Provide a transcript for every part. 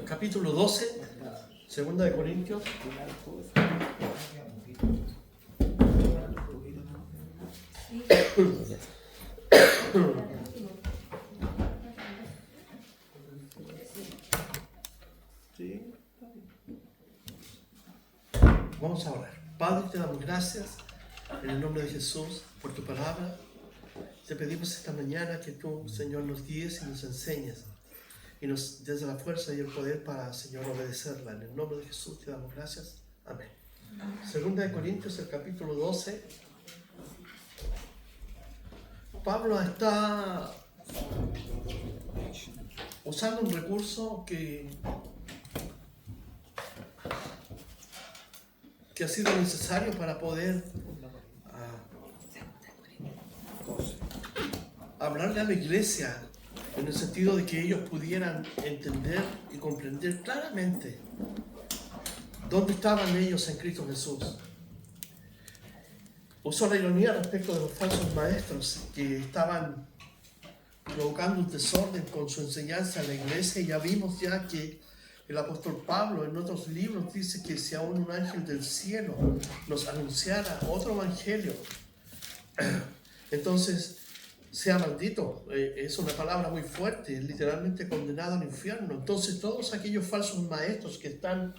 Capítulo 12, segunda de Corintios. Sí. Vamos a orar. Padre, te damos gracias en el nombre de Jesús por tu palabra. Te pedimos esta mañana que tú, Señor, nos guíes y nos enseñes y nos des la fuerza y el poder para, Señor, obedecerla. En el nombre de Jesús te damos gracias. Amén. Segunda de Corintios, el capítulo 12. Pablo está usando un recurso que ha sido necesario para poder hablarle a la iglesia, en el sentido de que ellos pudieran entender y comprender claramente dónde estaban ellos en Cristo Jesús. Usó la ironía respecto de los falsos maestros que estaban provocando un desorden con su enseñanza en la iglesia. Ya vimos ya que el apóstol Pablo en otros libros dice que si aún un ángel del cielo nos anunciara otro evangelio, entonces sea maldito. Es una palabra muy fuerte, es literalmente condenado al infierno. Entonces todos aquellos falsos maestros que están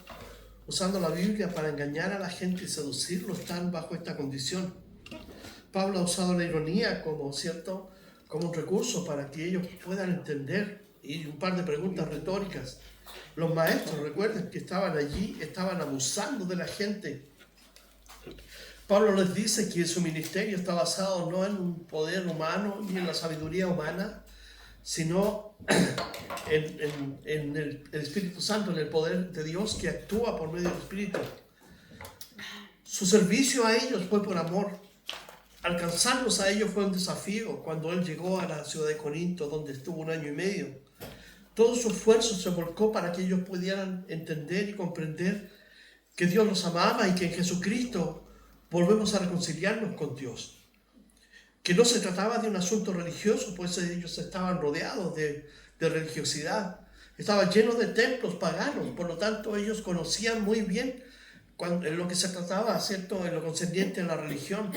usando la Biblia para engañar a la gente y seducirlo están bajo esta condición. Pablo ha usado la ironía como, ¿cierto?, como un recurso para que ellos puedan entender. Y un par de preguntas retóricas. Los maestros, recuerden que estaban allí, estaban abusando de la gente. Pablo les dice que su ministerio está basado no en un poder humano ni en la sabiduría humana, sino en el Espíritu Santo, en el poder de Dios que actúa por medio del Espíritu. Su servicio a ellos fue por amor. Alcanzarlos a ellos fue un desafío. Cuando él llegó a la ciudad de Corinto, donde estuvo 1 año y medio, todo su esfuerzo se volcó para que ellos pudieran entender y comprender que Dios los amaba y que en Jesucristo volvemos a reconciliarnos con Dios. Que no se trataba de un asunto religioso, pues ellos estaban rodeados de religiosidad. Estaban llenos de templos paganos, por lo tanto ellos conocían muy bien en lo que se trataba, ¿cierto?, en lo concerniente a la religión.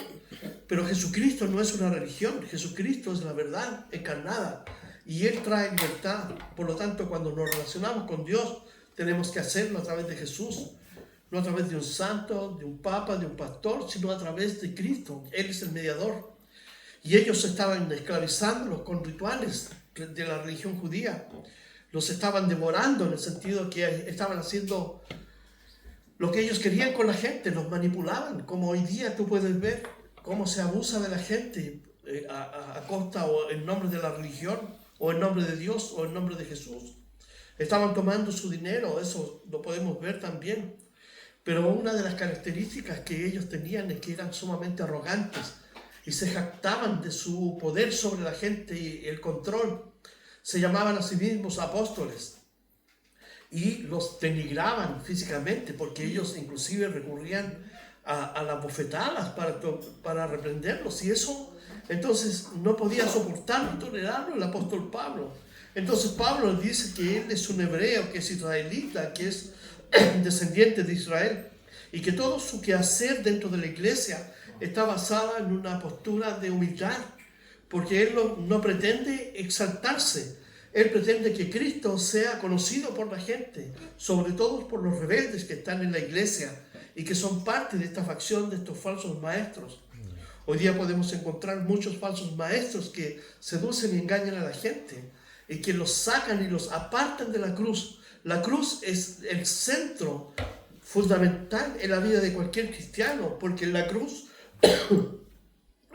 Pero Jesucristo no es una religión, Jesucristo es la verdad encarnada y Él trae libertad. Por lo tanto, cuando nos relacionamos con Dios, tenemos que hacerlo a través de Jesús. No a través de un santo, de un papa, de un pastor, sino a través de Cristo. Él es el mediador. Y ellos estaban esclavizándolos con rituales de la religión judía. Los estaban devorando en el sentido que estaban haciendo lo que ellos querían con la gente. Los manipulaban, como hoy día tú puedes ver cómo se abusa de la gente a costa o en nombre de la religión, o en nombre de Dios, o en nombre de Jesús. Estaban tomando su dinero, eso lo podemos ver también. Pero una de las características que ellos tenían es que eran sumamente arrogantes y se jactaban de su poder sobre la gente y el control. Se llamaban a sí mismos apóstoles y los denigraban físicamente, porque ellos inclusive recurrían a las bofetadas para reprenderlos, y eso entonces no podía soportarlo y tolerarlo el apóstol Pablo. Entonces Pablo dice que él es un hebreo, que es israelita, que es descendiente de Israel, y que todo su quehacer dentro de la iglesia está basada en una postura de humildad, porque él no pretende exaltarse. Él pretende que Cristo sea conocido por la gente, sobre todo por los rebeldes que están en la iglesia y que son parte de esta facción de estos falsos maestros. Hoy día podemos encontrar muchos falsos maestros que seducen y engañan a la gente y que los sacan y los apartan de la cruz. La cruz es el centro fundamental en la vida de cualquier cristiano, porque en la cruz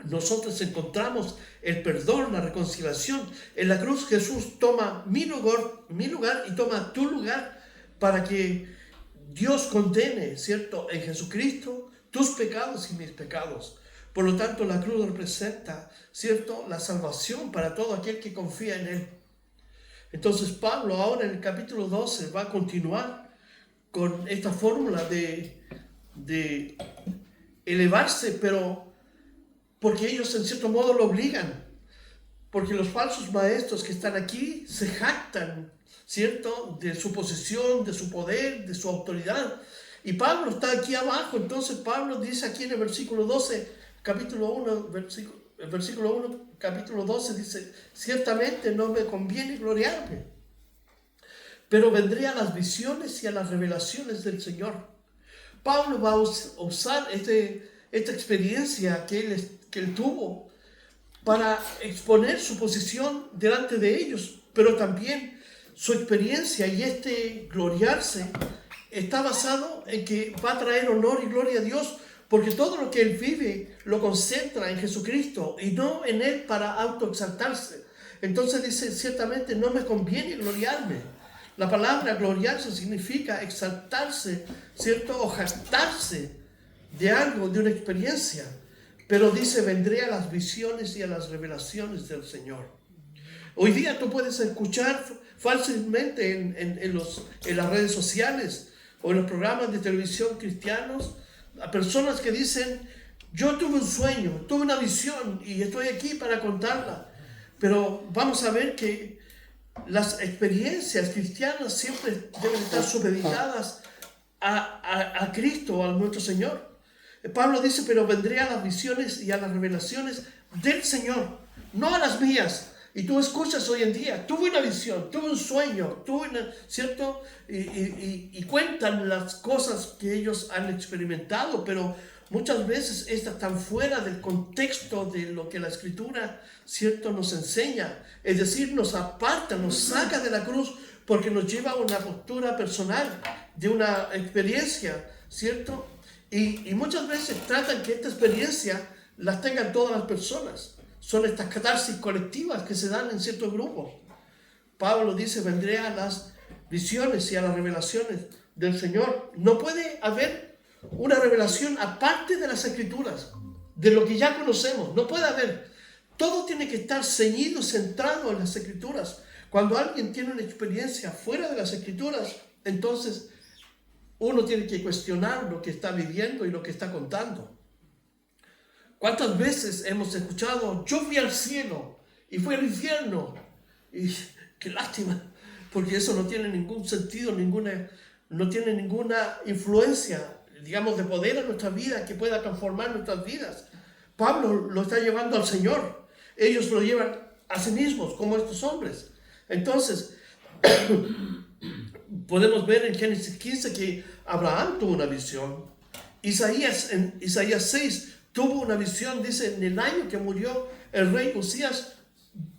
nosotros encontramos el perdón, la reconciliación. En la cruz Jesús toma mi lugar y toma tu lugar para que Dios condene, ¿cierto?, en Jesucristo tus pecados y mis pecados. Por lo tanto, la cruz representa, ¿cierto?, la salvación para todo aquel que confía en Él. Entonces Pablo ahora en el capítulo 12 va a continuar con esta fórmula de elevarse, pero porque ellos en cierto modo lo obligan. Porque los falsos maestros que están aquí se jactan, ¿cierto? De su posición, de su poder, de su autoridad. Y Pablo está aquí abajo. Entonces Pablo dice aquí en el versículo 12, capítulo 1, versículo 1, capítulo 12, dice: ciertamente no me conviene gloriarme, pero vendré a las visiones y a las revelaciones del Señor. Pablo va a usar esta experiencia que él tuvo para exponer su posición delante de ellos, pero también su experiencia y gloriarse está basado en que va a traer honor y gloria a Dios, porque todo lo que él vive lo concentra en Jesucristo y no en él para autoexaltarse. Entonces dice: ciertamente no me conviene gloriarme. La palabra gloriarse significa exaltarse, ¿cierto? O jactarse de algo, de una experiencia. Pero dice: vendré a las visiones y a las revelaciones del Señor. Hoy día tú puedes escuchar fácilmente en las redes sociales o en los programas de televisión cristianos a personas que dicen: yo tuve un sueño, tuve una visión y estoy aquí para contarla. Pero vamos a ver que las experiencias cristianas siempre deben estar supeditadas a Cristo, a nuestro Señor. Pablo dice: pero vendré a las visiones y a las revelaciones del Señor, no a las mías. Y tú escuchas hoy en día: tuve una visión, tuve un sueño, ¿cierto? Y cuentan las cosas que ellos han experimentado, pero muchas veces estas están fuera del contexto de lo que la Escritura, ¿cierto?, nos enseña. Es decir, nos aparta, nos saca de la cruz, porque nos lleva a una postura personal, de una experiencia, ¿cierto? Y muchas veces tratan que esta experiencia las tengan todas las personas. Son estas catarsis colectivas que se dan en ciertos grupos. Pablo dice: vendré a las visiones y a las revelaciones del Señor. No puede haber una revelación aparte de las Escrituras, de lo que ya conocemos. No puede haber. Todo tiene que estar ceñido, centrado en las Escrituras. Cuando alguien tiene una experiencia fuera de las Escrituras, entonces uno tiene que cuestionar lo que está viviendo y lo que está contando. ¿Cuántas veces hemos escuchado: yo fui al cielo y fui al infierno? Y qué lástima, porque eso no tiene ningún sentido, no tiene ninguna influencia, digamos, de poder en nuestra vida que pueda transformar nuestras vidas. Pablo lo está llevando al Señor. Ellos lo llevan a sí mismos, como estos hombres. Entonces, podemos ver en Génesis 15 que Abraham tuvo una visión. En Isaías 6 tuvo una visión, dice: en el año que murió el rey Usías,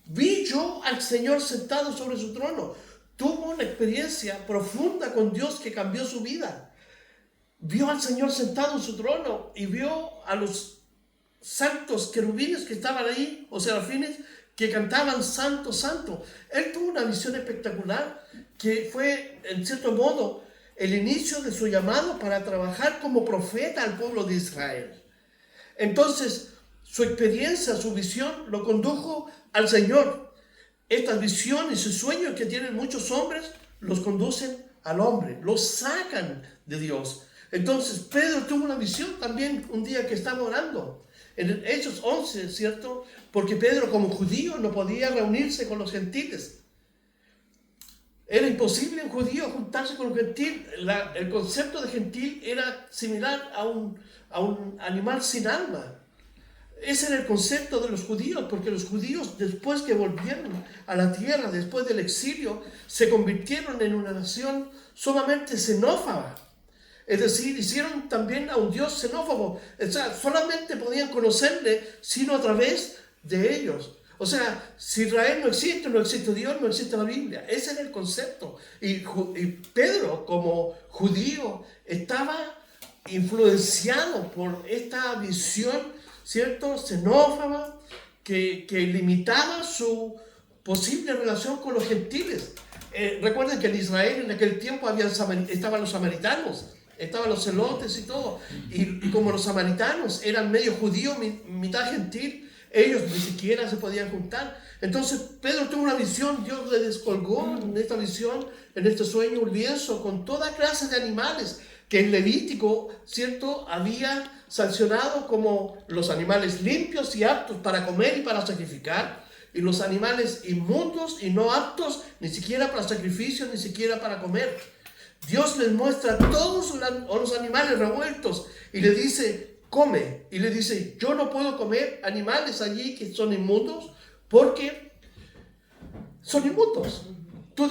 vi yo al Señor sentado sobre su trono. Tuvo una experiencia profunda con Dios que cambió su vida. Vio al Señor sentado en su trono y vio a los santos querubines que estaban ahí, o serafines, que cantaban: santo, santo. Él tuvo una visión espectacular que fue, en cierto modo, el inicio de su llamado para trabajar como profeta al pueblo de Israel. Entonces, su experiencia, su visión, lo condujo al Señor. Estas visiones y sueños que tienen muchos hombres los conducen al hombre, los sacan de Dios. Entonces, Pedro tuvo una visión también un día que estaba orando. En Hechos 11, ¿cierto? Porque Pedro, como judío, no podía reunirse con los gentiles. Era imposible en judío juntarse con los gentiles. El concepto de gentil era similar a un animal sin alma. Ese era el concepto de los judíos, porque los judíos, después que volvieron a la tierra, después del exilio, se convirtieron en una nación sumamente xenófoba. Es decir, hicieron también a un Dios xenófobo. O sea, solamente podían conocerle sino a través de ellos. O sea, si Israel no existe Dios, no existe la Biblia. Ese era el concepto. Y Pedro, como judío, estaba influenciado por esta visión, ¿cierto?, xenófoba, que limitaba su posible relación con los gentiles. Recuerden que en Israel en aquel tiempo estaban los samaritanos, estaban los celotes y todo. Y como los samaritanos eran medio judíos, mitad gentil, ellos ni siquiera se podían juntar. Entonces Pedro tuvo una visión. Dios le descolgó en esta visión, en este sueño, un lienzo con toda clase de animales que en Levítico, ¿cierto?, había sancionado como los animales limpios y aptos para comer y para sacrificar. y los animales inmundos y no aptos, ni siquiera para sacrificio, ni siquiera para comer. Dios les muestra todos los animales revueltos y le dice, come. Y le dice, yo no puedo comer animales allí que son inmundos porque son inmundos. Tú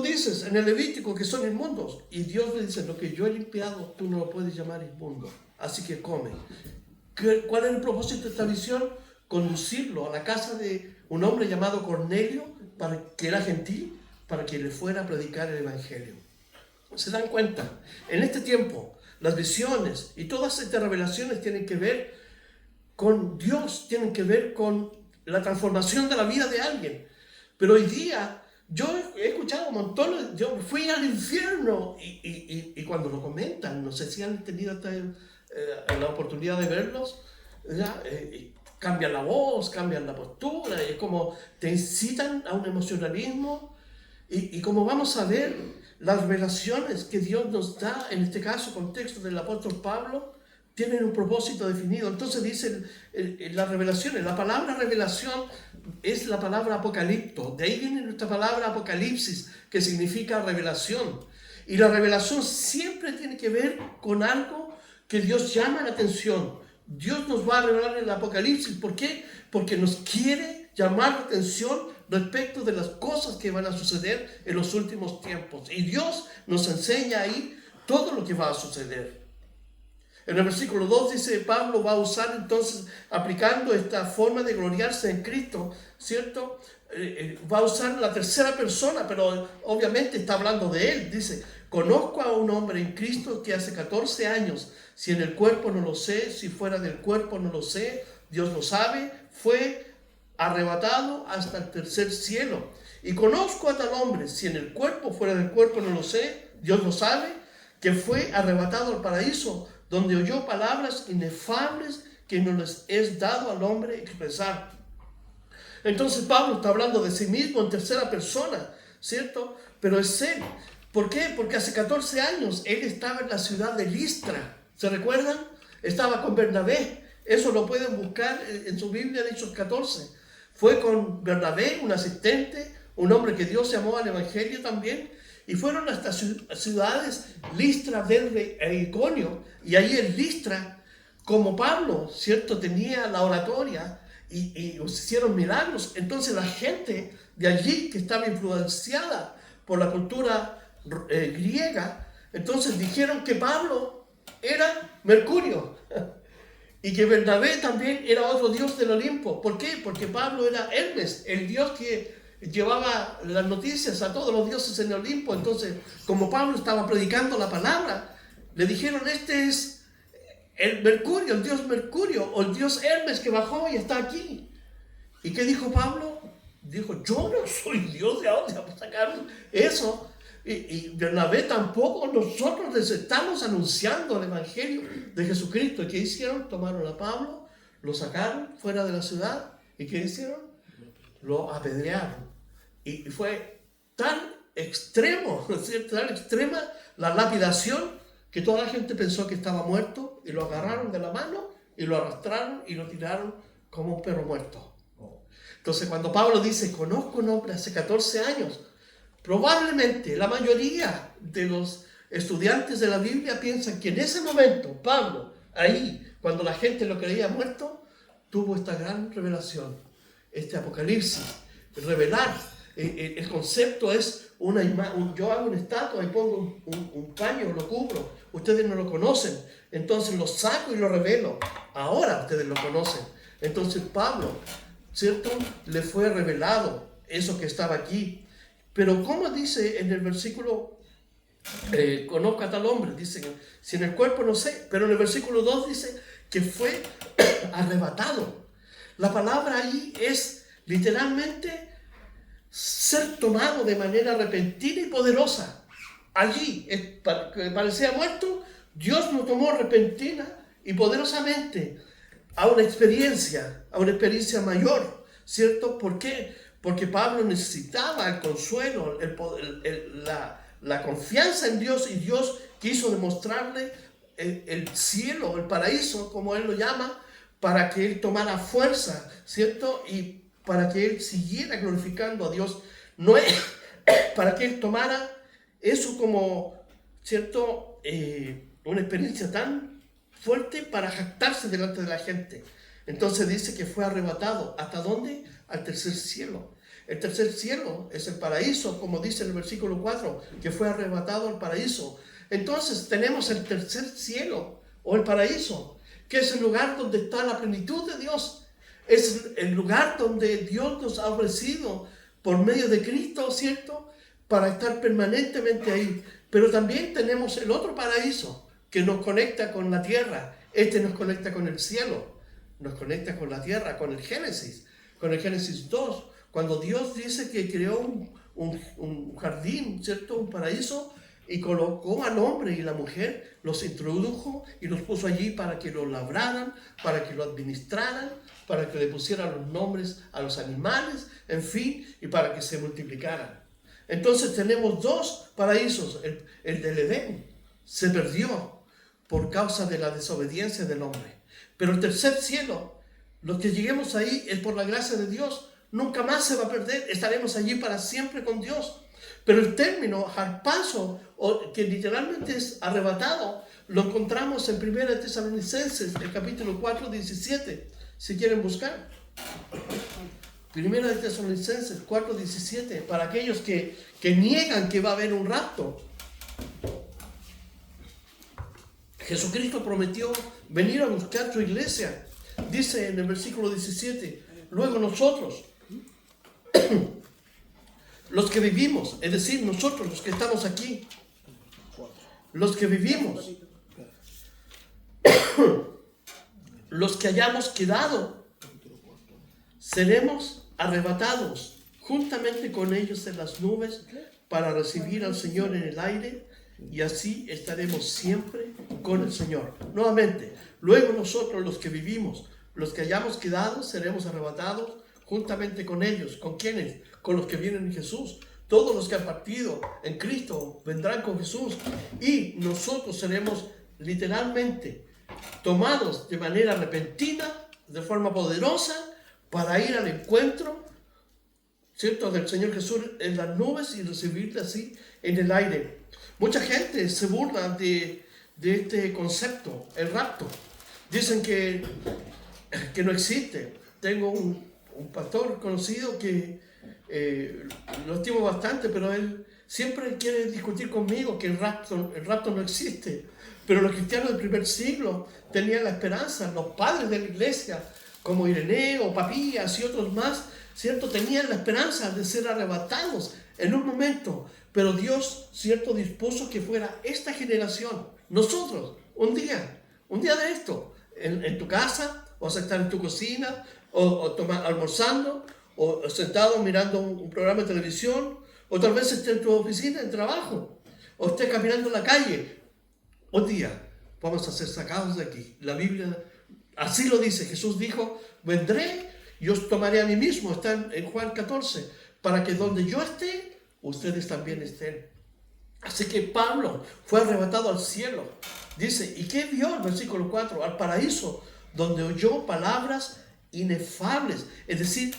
dices en el Levítico que son inmundos. Y Dios le dice, lo que yo he limpiado, tú no lo puedes llamar inmundo. Así que come. ¿Cuál es el propósito de esta visión? Conducirlo a la casa de un hombre llamado Cornelio, que era gentil, para que le fuera a predicar el evangelio. ¿Se dan cuenta? En este tiempo, las visiones y todas estas revelaciones tienen que ver con Dios, tienen que ver con la transformación de la vida de alguien. Pero hoy día, yo he escuchado montones, yo fui al infierno y cuando lo comentan, no sé si han tenido la oportunidad de verlos, cambian la voz, cambian la postura, es como te incitan a un emocionalismo y como vamos a ver, las revelaciones que Dios nos da, en este caso, contexto del apóstol Pablo, tienen un propósito definido. Entonces dice las revelaciones, la palabra revelación es la palabra apocalipto, de ahí viene nuestra palabra apocalipsis, que significa revelación. Y la revelación siempre tiene que ver con algo que Dios llama la atención. Dios nos va a revelar en el apocalipsis. ¿Por qué? Porque nos quiere llamar la atención respecto de las cosas que van a suceder en los últimos tiempos. Y Dios nos enseña ahí todo lo que va a suceder. En el versículo 2 dice, Pablo va a usar entonces, aplicando esta forma de gloriarse en Cristo, ¿cierto? Va a usar la tercera persona, pero obviamente está hablando de él. Dice, conozco a un hombre en Cristo que hace 14 años, si en el cuerpo no lo sé, si fuera del cuerpo no lo sé, Dios lo sabe, fue arrebatado hasta el tercer cielo. Y conozco a tal hombre, si en el cuerpo, fuera del cuerpo no lo sé, Dios lo sabe, que fue arrebatado al paraíso, donde oyó palabras inefables que no les es dado al hombre expresar. Entonces Pablo está hablando de sí mismo en tercera persona, ¿cierto? Pero es él. ¿Por qué? Porque hace 14 años él estaba en la ciudad de Listra. ¿Se recuerdan? Estaba con Bernabé. Eso lo pueden buscar en su Biblia de Hechos 14. Fue con Bernabé, un asistente, un hombre que Dios llamó al evangelio también. Y fueron a estas ciudades, Listra, Derbe e Iconio. Y ahí en Listra, como Pablo, ¿cierto? Tenía la oratoria y se hicieron milagros. Entonces la gente de allí, que estaba influenciada por la cultura griega, entonces dijeron que Pablo era Mercurio y que Bernabé también era otro dios del Olimpo. ¿Por qué? Porque Pablo era Hermes, el dios que llevaba las noticias a todos los dioses en el Olimpo. Entonces, como Pablo estaba predicando la palabra, le dijeron, este es el Mercurio, el dios Mercurio, o el dios Hermes que bajó y está aquí. ¿Y qué dijo Pablo? Dijo, yo no soy Dios, ¿de dónde vamos a sacar eso? Y Bernabé tampoco, nosotros les estamos anunciando el evangelio de Jesucristo. ¿Y qué hicieron? Tomaron a Pablo, lo sacaron fuera de la ciudad. ¿Y qué hicieron? Lo apedrearon. Y fue tan extremo, ¿cierto? Tan extrema la lapidación que toda la gente pensó que estaba muerto y lo agarraron de la mano y lo arrastraron y lo tiraron como un perro muerto. Entonces cuando Pablo dice, conozco un hombre hace 14 años, probablemente la mayoría de los estudiantes de la Biblia piensan que en ese momento Pablo, ahí, cuando la gente lo creía muerto, tuvo esta gran revelación, este apocalipsis, revelar. El concepto es yo hago una estatua y pongo un paño, lo cubro, ustedes no lo conocen, entonces lo saco y lo revelo, ahora ustedes lo conocen. Entonces Pablo, ¿cierto? Le fue revelado eso que estaba aquí. Pero como dice en el versículo, conozco a tal hombre, dice, si en el cuerpo no sé, pero en el versículo 2 dice que fue arrebatado. La palabra ahí es literalmente ser tomado de manera repentina y poderosa. Allí, que parecía muerto, Dios lo tomó repentina y poderosamente a una experiencia mayor, ¿cierto? ¿Por qué? Porque Pablo necesitaba el consuelo, la confianza en Dios, y Dios quiso demostrarle el cielo, el paraíso, como él lo llama, para que él tomara fuerza, ¿cierto? Y para que él siguiera glorificando a Dios. No es para que él tomara eso como, ¿cierto? Una experiencia tan fuerte para jactarse delante de la gente. Entonces dice que fue arrebatado. ¿Hasta dónde? Al tercer cielo. El tercer cielo es el paraíso, como dice en el versículo 4, que fue arrebatado al paraíso. Entonces tenemos el tercer cielo o el paraíso, que es el lugar donde está la plenitud de Dios. Es el lugar donde Dios nos ha ofrecido por medio de Cristo, ¿cierto? Para estar permanentemente ahí. Pero también tenemos el otro paraíso que nos conecta con la tierra. Este nos conecta con el cielo, nos conecta con la tierra, con el Génesis 2, cuando Dios dice que creó un jardín, ¿cierto? Un paraíso, y colocó al hombre y la mujer, los introdujo y los puso allí para que lo labraran, para que lo administraran, para que le pusieran los nombres a los animales, en fin, y para que se multiplicaran. Entonces tenemos dos paraísos. El del Edén se perdió por causa de la desobediencia del hombre. Pero el tercer cielo, los que lleguemos ahí es por la gracia de Dios. Nunca más se va a perder, estaremos allí para siempre con Dios. Pero el término harpazo, que literalmente es arrebatado, lo encontramos en 1 Tesalonicenses, el capítulo 4, 17, si quieren buscar. 1 Tesalonicenses 4, 17, para aquellos que niegan que va a haber un rapto. Jesucristo prometió venir a buscar su iglesia. Dice en el versículo 17, luego nosotros, los que vivimos, es decir, nosotros los que estamos aquí, los que vivimos, los que hayamos quedado, seremos arrebatados juntamente con ellos en las nubes para recibir al Señor en el aire, y así estaremos siempre con el Señor. Nuevamente, luego nosotros los que vivimos, los que hayamos quedado, seremos arrebatados juntamente con ellos. ¿Con quiénes? Con los que vienen en Jesús. Todos los que han partido en Cristo vendrán con Jesús, y nosotros seremos literalmente tomados de manera repentina, de forma poderosa, para ir al encuentro, ¿cierto?, del Señor Jesús en las nubes y recibirle así en el aire. Mucha gente se burla de este concepto, el rapto. Dicen que no existe. Tengo un pastor conocido que lo estimo bastante, pero él siempre quiere discutir conmigo que el rapto no existe. Pero los cristianos del primer siglo tenían la esperanza, los padres de la iglesia, como Ireneo, Papías y otros más, ¿cierto?, tenían la esperanza de ser arrebatados en un momento. Pero Dios, ¿cierto?, dispuso que fuera esta generación, nosotros, un día de esto, en tu casa, o estar en tu cocina, o almorzando, o sentado mirando un programa de televisión, o tal vez esté en tu oficina, en trabajo, o esté caminando en la calle. Un día vamos a ser sacados de aquí. La Biblia así lo dice. Jesús dijo, vendré y os tomaré a mí mismo. Está en Juan 14, para que donde yo esté, ustedes también estén. Así que Pablo fue arrebatado al cielo. Dice, ¿y qué vio? El versículo 4, al paraíso, donde oyó palabras inefables. Es decir,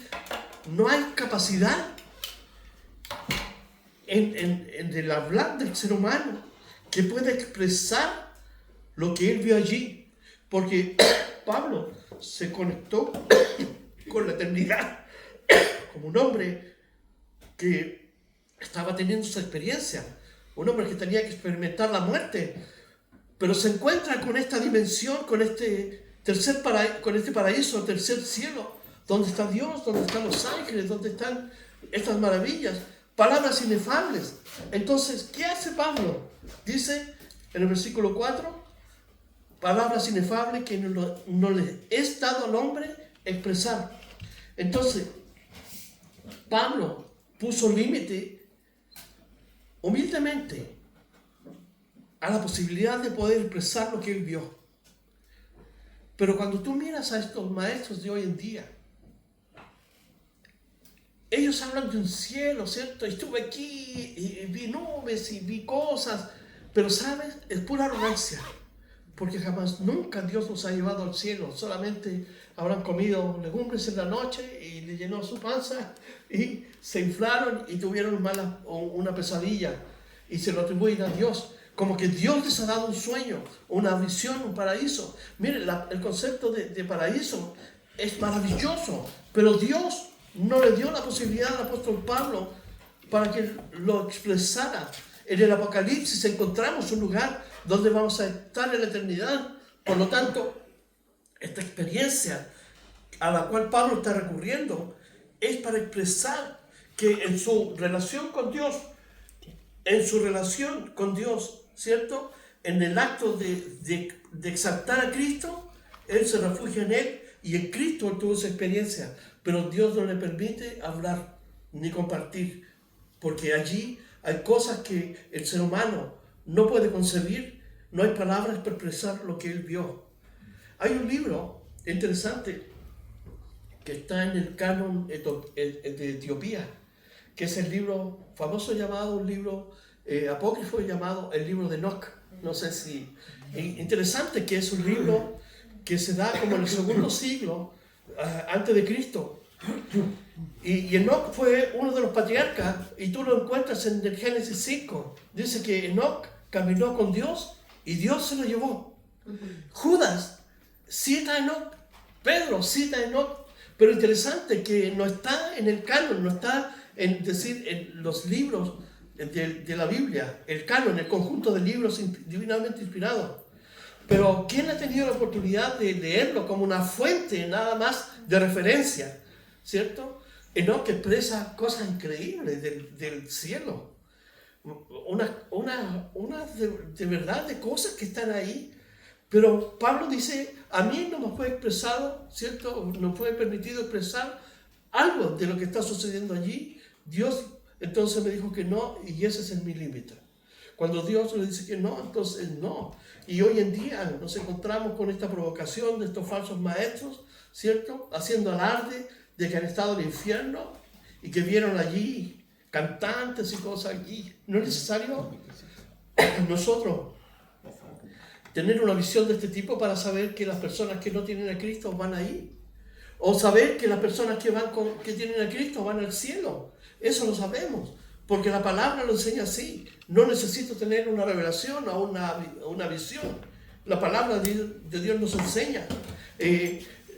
no hay capacidad en el hablar del ser humano que pueda expresar lo que él vio allí. Porque Pablo se conectó con la eternidad como un hombre que estaba teniendo esa experiencia, un hombre que tenía que experimentar la muerte, pero se encuentra con esta dimensión, con este paraíso, el tercer cielo, donde está Dios, donde están los ángeles, donde están estas maravillas, palabras inefables. Entonces, ¿qué hace Pablo? Dice en el versículo 4, palabras inefables que no le es dado al hombre expresar. Entonces, Pablo puso límite humildemente a la posibilidad de poder expresar lo que él vio. Pero cuando tú miras a estos maestros de hoy en día, ellos hablan de un cielo, ¿cierto? Estuve aquí y vi nubes y vi cosas, pero ¿sabes? Es pura arrogancia. porque jamás, nunca Dios los ha llevado al cielo. Solamente habrán comido legumbres en la noche y le llenó su panza y se inflaron y tuvieron una pesadilla y se lo atribuyen a Dios. Como que Dios les ha dado un sueño, una visión, un paraíso. Miren, el concepto de paraíso es maravilloso, pero Dios no le dio la posibilidad al apóstol Pablo para que lo expresara. En el Apocalipsis encontramos un lugar donde vamos a estar en la eternidad. Por lo tanto, esta experiencia a la cual Pablo está recurriendo es para expresar que en su relación con Dios, ¿cierto? En el acto de exaltar a Cristo, él se refugia en él y en Cristo él tuvo esa experiencia. Pero Dios no le permite hablar ni compartir, porque allí hay cosas que el ser humano no puede concebir, no hay palabras para expresar lo que él vio. Hay un libro interesante que está en el canon de Etiopía, que es el libro famoso llamado, un libro apócrifo llamado el libro de Enoch. No sé si... Interesante que es un libro que se da como en el segundo siglo antes de Cristo. Y Enoch fue uno de los patriarcas, y tú lo encuentras en el Génesis 5. Dice que Enoch caminó con Dios y Dios se lo llevó. Judas cita a Enoch, Pedro cita a Enoch, pero interesante que no está en el canon, no está en los libros de la Biblia, el canon, el conjunto de libros divinamente inspirados. Pero ¿quién ha tenido la oportunidad de leerlo como una fuente nada más de referencia? ¿Cierto? Enoch expresa cosas increíbles del cielo. De verdad de cosas que están ahí. Pero Pablo dice, a mí no me fue expresado, ¿cierto? No fue permitido expresar algo de lo que está sucediendo allí. Dios entonces me dijo que no, y ese es mi límite. Cuando Dios le dice que no, entonces no. Y hoy en día nos encontramos con esta provocación de estos falsos maestros, ¿cierto? Haciendo alarde de que han estado en el infierno y que vieron allí cantantes y cosas allí. No es necesario nosotros tener una visión de este tipo para saber que las personas que no tienen a Cristo van ahí. O saber que las personas que tienen a Cristo van al cielo. Eso lo sabemos, porque la palabra lo enseña así. No necesito tener una revelación o una visión. La palabra de Dios nos enseña.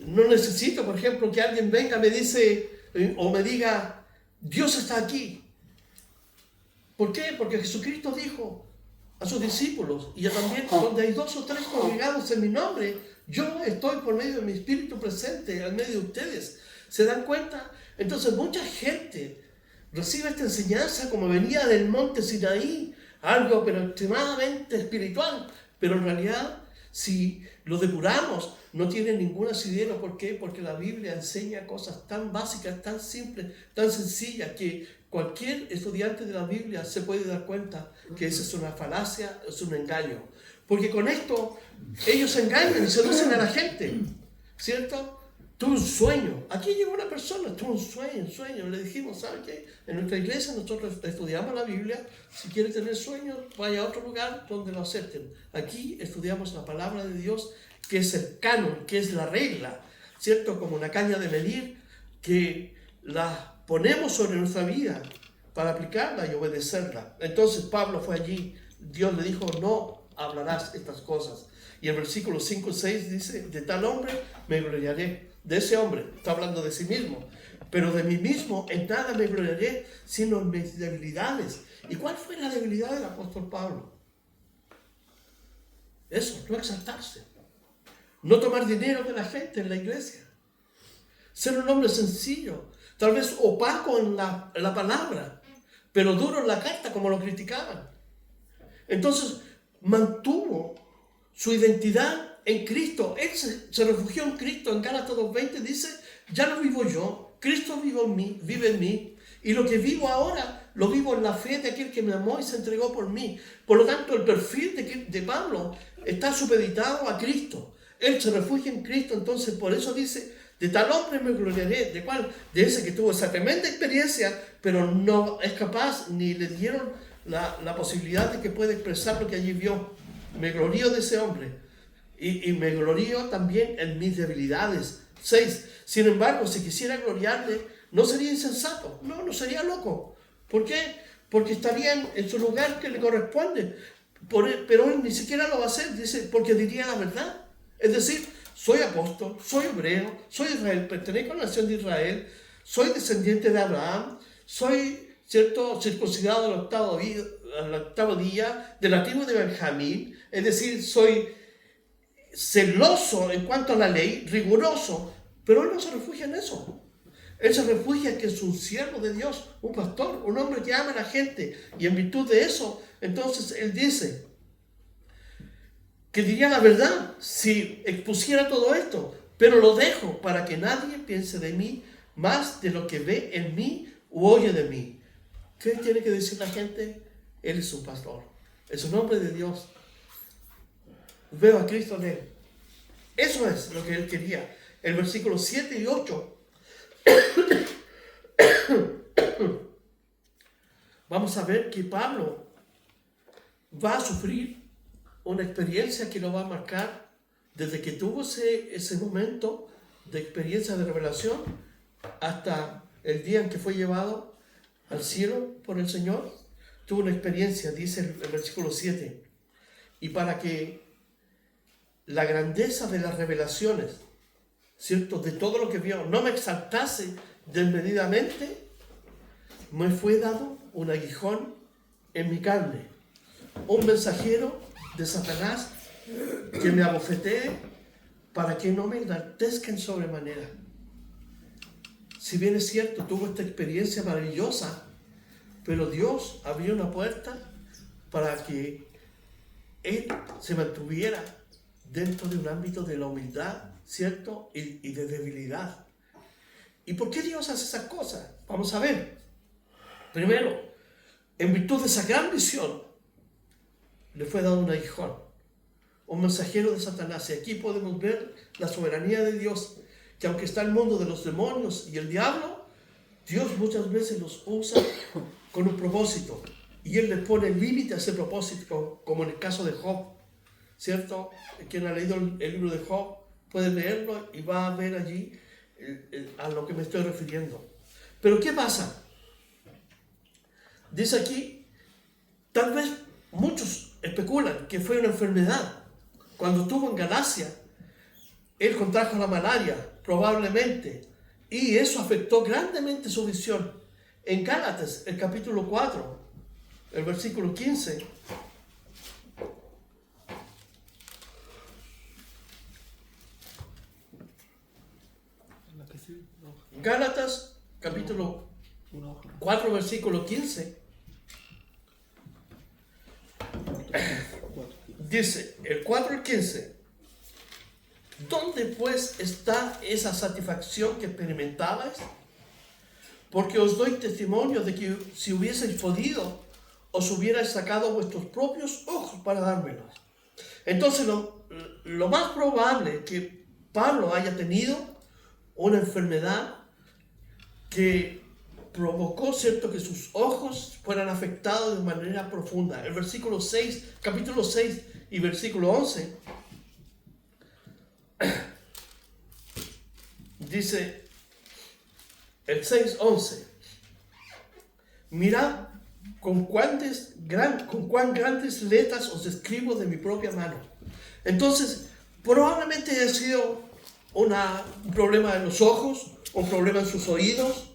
No necesito, por ejemplo, que alguien venga y me dice o me diga, Dios está aquí. ¿Por qué? Porque Jesucristo dijo a sus discípulos, y también donde hay 2 o 3 congregados en mi nombre, yo estoy por medio de mi Espíritu presente en medio de ustedes. ¿Se dan cuenta? Entonces mucha gente recibe esta enseñanza como venía del monte Sinaí, algo pero extremadamente espiritual, pero en realidad si lo depuramos no tiene ningún asidero. ¿Por qué? Porque la Biblia enseña cosas tan básicas, tan simples, tan sencillas, que cualquier estudiante de la Biblia se puede dar cuenta que esa es una falacia, es un engaño. Porque con esto ellos engañan y seducen a la gente, ¿cierto? Tuve un sueño. Aquí llegó una persona, tuvo un sueño. Le dijimos, ¿sabe qué? En nuestra iglesia nosotros estudiamos la Biblia. Si quiere tener sueños, vaya a otro lugar donde lo acepten. Aquí estudiamos la palabra de Dios, que es el canon, que es la regla, ¿cierto? Como una caña de medir, que la ponemos sobre nuestra vida para aplicarla y obedecerla. Entonces Pablo fue allí. Dios le dijo, no hablarás estas cosas. Y el versículo 5 y 6 dice, de tal hombre me gloriaré. De ese hombre, está hablando de sí mismo. Pero de mí mismo en nada me gloriaré, sino en mis debilidades. ¿Y cuál fue la debilidad del apóstol Pablo? Eso, no exaltarse. No tomar dinero de la gente en la iglesia. Ser un hombre sencillo. Tal vez opaco en la palabra, pero duro en la carta, como lo criticaban. Entonces, mantuvo su identidad en Cristo. Él se refugió en Cristo. En Gálatas 2:20 dice, ya no vivo yo, Cristo vive en mí. Y lo que vivo ahora, lo vivo en la fe de aquel que me amó y se entregó por mí. Por lo tanto, el perfil de Pablo está supeditado a Cristo. Él se refugia en Cristo. Entonces, por eso dice, de tal hombre me gloriaré. ¿De cuál? De ese que tuvo esa tremenda experiencia, pero no es capaz, ni le dieron la posibilidad de que pueda expresar lo que allí vio. Me glorío de ese hombre, y me glorío también en mis debilidades. 6. Sin embargo, si quisiera gloriarme, no sería insensato, no sería loco. ¿Por qué? Porque estaría en su lugar que le corresponde. Pero él ni siquiera lo va a hacer, dice, porque diría la verdad. Es decir, soy apóstol, soy hebreo, soy Israel, pertenezco a la nación de Israel, soy descendiente de Abraham, soy, ¿cierto?, circuncidado al octavo día, de la tribu de Benjamín. Es decir, soy celoso en cuanto a la ley, riguroso, pero él no se refugia en eso. Él se refugia en que es un siervo de Dios, un pastor, un hombre que ama a la gente, y en virtud de eso, entonces él dice que diría la verdad si expusiera todo esto, pero lo dejo para que nadie piense de mí más de lo que ve en mí u oye de mí. ¿Qué tiene que decir la gente? Él es un pastor, es un hombre de Dios. Veo a Cristo en él. Eso es lo que él quería. El versículo 7 y 8. Vamos a ver que Pablo va a sufrir una experiencia que lo va a marcar desde que tuvo ese momento de experiencia de revelación hasta el día en que fue llevado al cielo por el Señor. Tuvo una experiencia, dice el versículo 7, y para que la grandeza de las revelaciones, ¿cierto?, de todo lo que vio, no me exaltase desmedidamente, me fue dado un aguijón en mi carne, un mensajero de Satanás que me abofetee para que no me enaltezca en sobremanera. Si bien es cierto, tuvo esta experiencia maravillosa, pero Dios abrió una puerta para que él se mantuviera dentro de un ámbito de la humildad, ¿cierto?, y de debilidad. ¿Y por qué Dios hace esas cosas? Vamos a ver. Primero, en virtud de esa gran visión, le fue dado un aguijón, un mensajero de Satanás. Y aquí podemos ver la soberanía de Dios, que aunque está el mundo de los demonios y el diablo, Dios muchas veces los usa con un propósito. Y Él le pone límite a ese propósito, como en el caso de Job, ¿cierto? Quien ha leído el libro de Job puede leerlo y va a ver allí a lo que me estoy refiriendo. Pero ¿qué pasa? Dice aquí, tal vez muchos especulan que fue una enfermedad. Cuando estuvo en Galacia, él contrajo la malaria, probablemente, y eso afectó grandemente su visión. En Gálatas, el capítulo 4, el versículo 15, Gálatas, capítulo 4, versículo 15, dice, el 4 y 15, ¿dónde pues está esa satisfacción que experimentabais? Porque os doy testimonio de que si hubieseis podido, os hubierais sacado vuestros propios ojos para dármelos. Entonces, lo más probable es que Pablo haya tenido una enfermedad que provocó, ¿cierto?, que sus ojos fueran afectados de manera profunda. El versículo 6, capítulo 6 y versículo 11, dice el 6:11, mirad con cuán grandes letras os escribo de mi propia mano. Entonces, probablemente haya sido un problema en los ojos, un problema en sus oídos,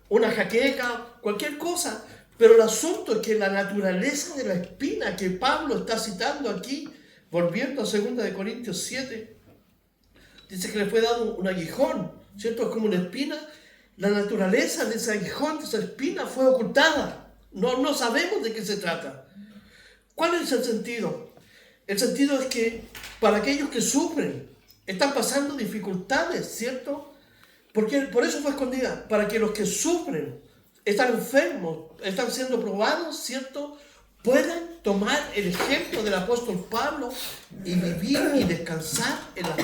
una jaqueca, cualquier cosa. Pero el asunto es que la naturaleza de la espina que Pablo está citando aquí, volviendo a 2 Corintios 7, dice que le fue dado un aguijón, ¿cierto? Es como una espina. La naturaleza de ese aguijón, de esa espina, fue ocultada. No sabemos de qué se trata. ¿Cuál es el sentido? El sentido es que para aquellos que sufren, están pasando dificultades, ¿cierto? Porque por eso fue escondida, para que los que sufren, están enfermos, están siendo probados, ¿cierto?, puedan tomar el ejemplo del apóstol Pablo y vivir y descansar en las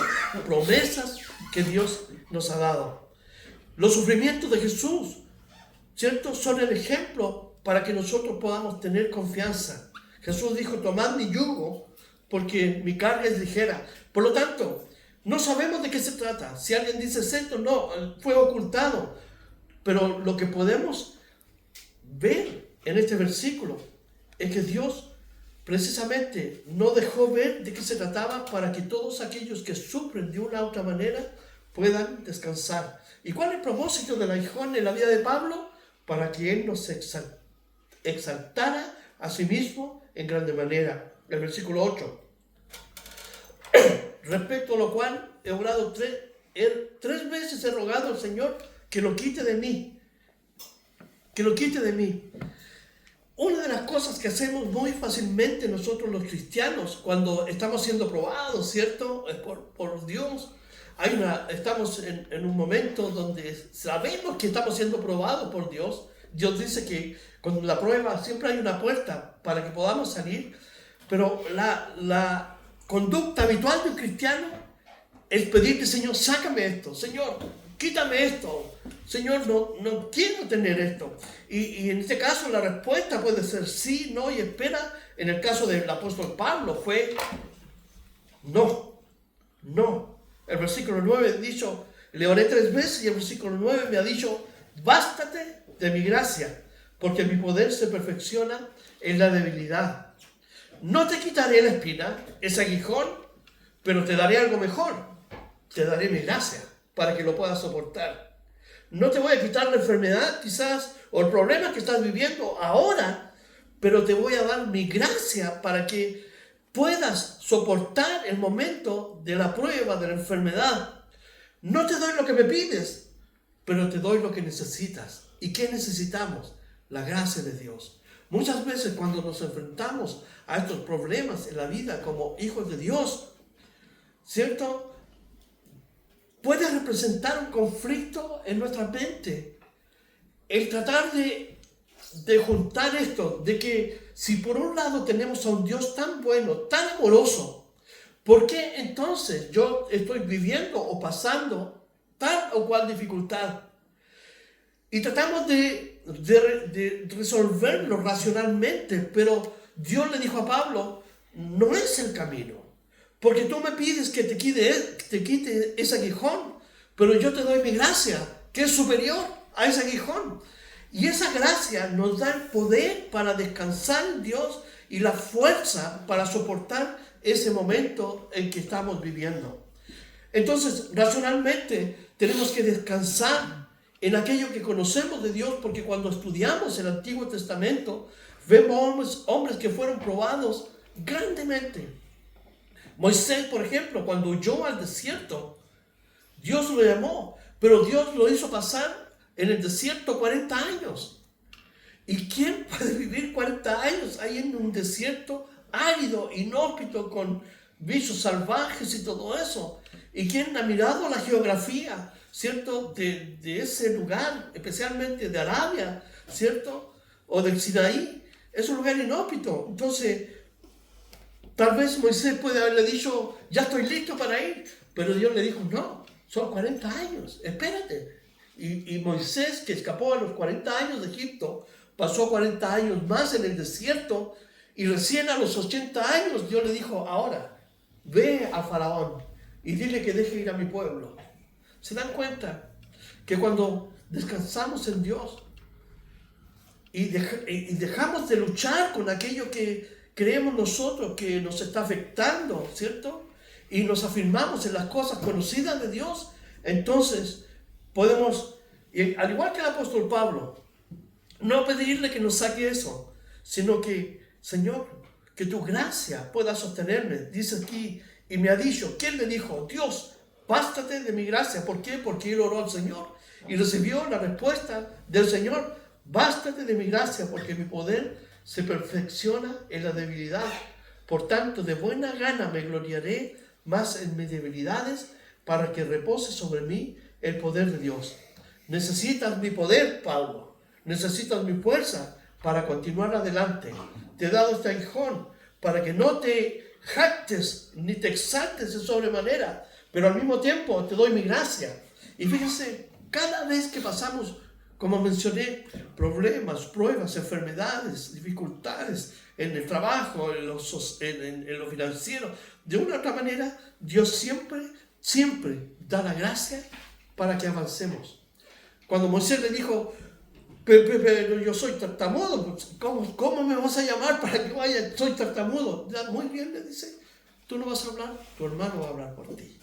promesas que Dios nos ha dado. Los sufrimientos de Jesús, ¿cierto?, son el ejemplo para que nosotros podamos tener confianza. Jesús dijo, tomad mi yugo porque mi carga es ligera. Por lo tanto, no sabemos de qué se trata. Si alguien dice esto, no, fue ocultado. Pero lo que podemos ver en este versículo es que Dios precisamente no dejó ver de qué se trataba para que todos aquellos que sufren de una u otra manera puedan descansar. ¿Y cuál es el propósito del aguijón en la vida de Pablo? Para que él nos exaltara a sí mismo en grande manera. El versículo 8. Respecto a lo cual he orado tres veces he rogado al Señor que lo quite de mí. Que lo quite de mí. Una de las cosas que hacemos muy fácilmente nosotros los cristianos cuando estamos siendo probados, ¿cierto? Por Dios. Estamos en un momento donde sabemos que estamos siendo probados por Dios. Dios dice que con la prueba siempre hay una puerta para que podamos salir. Pero la conducta habitual de un cristiano es pedirte, Señor, sácame esto. Señor, quítame esto. Señor, no quiero tener esto. Y en este caso la respuesta puede ser sí, no y espera. En el caso del apóstol Pablo fue no. El versículo 9 dicho, le oré 3 veces y el versículo 9 me ha dicho, bástate de mi gracia, porque mi poder se perfecciona en la debilidad. No te quitaré la espina, ese aguijón, pero te daré algo mejor. Te daré mi gracia para que lo puedas soportar. No te voy a quitar la enfermedad quizás o el problema que estás viviendo ahora, pero te voy a dar mi gracia para que puedas soportar el momento de la prueba, de la enfermedad. No te doy lo que me pides, pero te doy lo que necesitas. ¿Y qué necesitamos? La gracia de Dios. Muchas veces cuando nos enfrentamos a estos problemas en la vida como hijos de Dios, ¿cierto? Puede representar un conflicto en nuestra mente. El tratar de juntar esto, de que si por un lado tenemos a un Dios tan bueno, tan amoroso, ¿por qué entonces yo estoy viviendo o pasando tal o cual dificultad? Y tratamos de resolverlo racionalmente, pero Dios le dijo a Pablo, no es el camino. Porque tú me pides que te quite ese aguijón, pero yo te doy mi gracia, que es superior a ese aguijón. Y esa gracia nos da el poder para descansar en Dios y la fuerza para soportar ese momento en que estamos viviendo. Entonces, racionalmente, tenemos que descansar en aquello que conocemos de Dios, porque cuando estudiamos el Antiguo Testamento, vemos hombres que fueron probados grandemente. Moisés, por ejemplo, cuando huyó al desierto, Dios lo llamó, pero Dios lo hizo pasar en el desierto 40 años. ¿Y quién puede vivir 40 años ahí en un desierto árido, inhóspito, con bichos salvajes y todo eso? ¿Y quién ha mirado la geografía, cierto, de ese lugar, especialmente de Arabia, cierto, o del Sinaí? Es un lugar inhóspito. Entonces, tal vez Moisés puede haberle dicho, ya estoy listo para ir, pero Dios le dijo, no, son 40 años, espérate. Y Moisés, que escapó a los 40 años de Egipto, pasó 40 años más en el desierto, y recién a los 80 años Dios le dijo, ahora, ve a Faraón y dile que deje ir a mi pueblo. ¿Se dan cuenta? Que cuando descansamos en Dios y dejamos de luchar con aquello que creemos nosotros que nos está afectando, ¿cierto? Y nos afirmamos en las cosas conocidas de Dios, entonces podemos, al igual que el apóstol Pablo, no pedirle que nos saque eso, sino que, Señor, que tu gracia pueda sostenerme. Dice aquí, y me ha dicho, ¿quién le dijo? Dios, bástate de mi gracia. ¿Por qué? Porque él oró al Señor y recibió la respuesta del Señor, bástate de mi gracia, porque mi poder se perfecciona en la debilidad. Por tanto, de buena gana me gloriaré más en mis debilidades, para que repose sobre mí el poder de Dios. Necesitas mi poder, Pablo. Necesitas mi fuerza para continuar adelante. Te he dado este aguijón para que no te jactes ni te exaltes de sobremanera, pero al mismo tiempo te doy mi gracia. Y fíjense, cada vez que pasamos Como mencioné, problemas, pruebas, enfermedades, dificultades en el trabajo, en lo financiero. De una u otra manera, Dios siempre da la gracia para que avancemos. Cuando Moisés le dijo, pero yo soy tartamudo, ¿cómo me vas a llamar para que vaya? Soy tartamudo. Muy bien, le dice, tú no vas a hablar, tu hermano va a hablar por ti.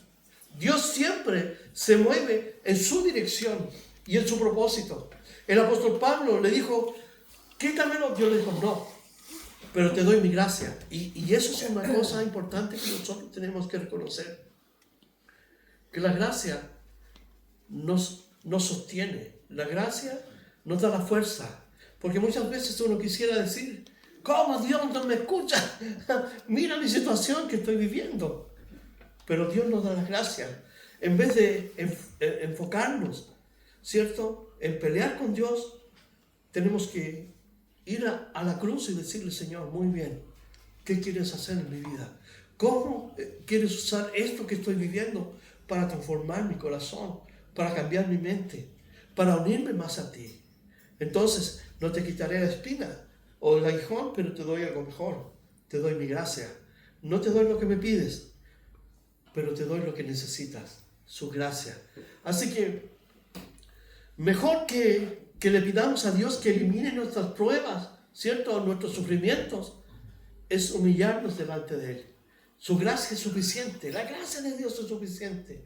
Dios siempre se mueve en su dirección y en su propósito. El apóstol Pablo le dijo, quítamelo. Dios le dijo, no, pero te doy mi gracia. Y eso es una cosa importante que nosotros tenemos que reconocer. Que la gracia nos sostiene. La gracia nos da la fuerza. Porque muchas veces uno quisiera decir, ¿cómo Dios no me escucha? Mira mi situación que estoy viviendo. Pero Dios nos da la gracia. En vez de enfocarnos, ¿cierto?, en pelear con Dios, tenemos que ir a la cruz y decirle, Señor, muy bien, ¿qué quieres hacer en mi vida? ¿Cómo quieres usar esto que estoy viviendo para transformar mi corazón, para cambiar mi mente, para unirme más a ti? Entonces, no te quitaré la espina o el aguijón, pero te doy algo mejor. Te doy mi gracia. No te doy lo que me pides, pero te doy lo que necesitas, su gracia. Así que, mejor que le pidamos a Dios que elimine nuestras pruebas, ¿cierto?, nuestros sufrimientos, es humillarnos delante de Él. Su gracia es suficiente, la gracia de Dios es suficiente.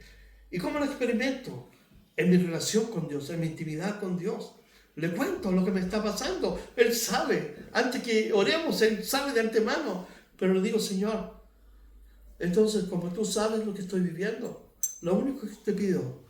¿Y cómo lo experimento? En mi relación con Dios, en mi intimidad con Dios. Le cuento lo que me está pasando. Él sabe, antes que oremos, Él sabe de antemano. Pero le digo, Señor, entonces, como tú sabes lo que estoy viviendo, lo único que te pido,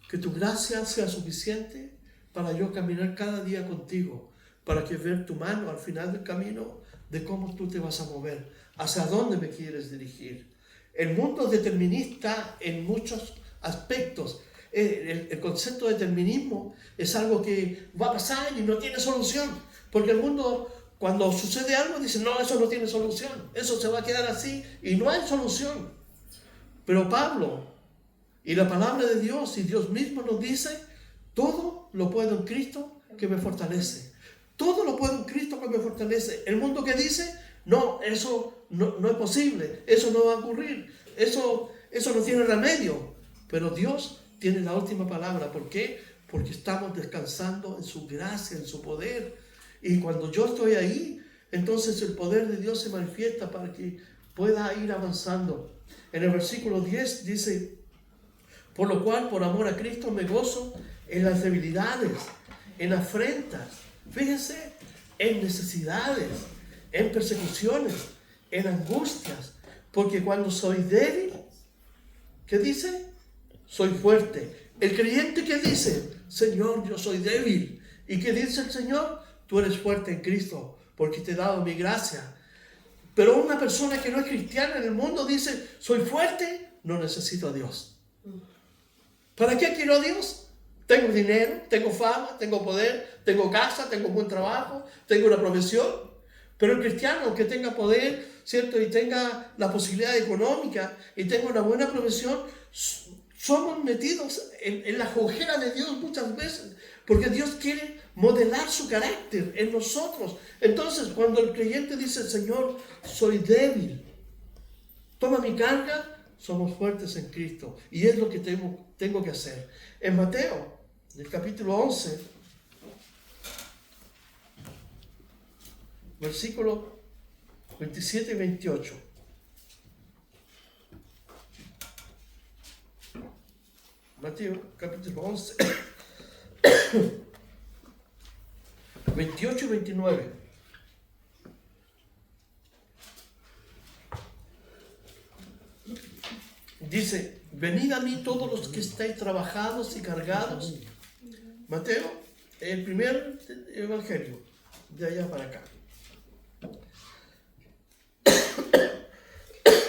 que tu gracia sea suficiente para yo caminar cada día contigo, para que ver tu mano al final del camino de cómo tú te vas a mover, hacia dónde me quieres dirigir. El mundo es determinista en muchos aspectos. El concepto de determinismo es algo que va a pasar y no tiene solución, porque el mundo, cuando sucede algo, dice, no, eso no tiene solución, eso se va a quedar así y no hay solución. Pero Pablo y la palabra de Dios y Dios mismo nos dice, todo lo puedo en Cristo que me fortalece. Todo lo puedo en Cristo que me fortalece. El mundo que dice, no, eso no es posible, eso no va a ocurrir, eso no tiene remedio. Pero Dios tiene la última palabra. ¿Por qué? Porque estamos descansando en su gracia, en su poder. Y cuando yo estoy ahí, entonces el poder de Dios se manifiesta para que pueda ir avanzando. En el versículo 10 dice, por lo cual, por amor a Cristo, me gozo en las debilidades, en afrentas, fíjense, en necesidades, en persecuciones, en angustias, porque cuando soy débil, ¿qué dice? Soy fuerte. El creyente que dice, Señor, yo soy débil. ¿Y qué dice el Señor? Tú eres fuerte en Cristo, porque te he dado mi gracia. Pero una persona que no es cristiana en el mundo dice, soy fuerte, no necesito a Dios. ¿Para qué quiero a Dios? Tengo dinero, tengo fama, tengo poder, tengo casa, tengo buen trabajo, tengo una profesión. Pero el cristiano que tenga poder, ¿cierto?, y tenga la posibilidad económica y tenga una buena profesión, somos metidos en la jojera de Dios muchas veces, porque Dios quiere modelar su carácter en nosotros. Entonces, cuando el creyente dice, Señor, soy débil, toma mi carga, somos fuertes en Cristo. Y es lo que tengo que hacer. En Mateo, en el capítulo 11, versículos 27 y 28. Mateo, capítulo 11, 28 y 29. Dice, venid a mí todos los que estáis trabajados y cargados. Mateo, el primer evangelio, de allá para acá.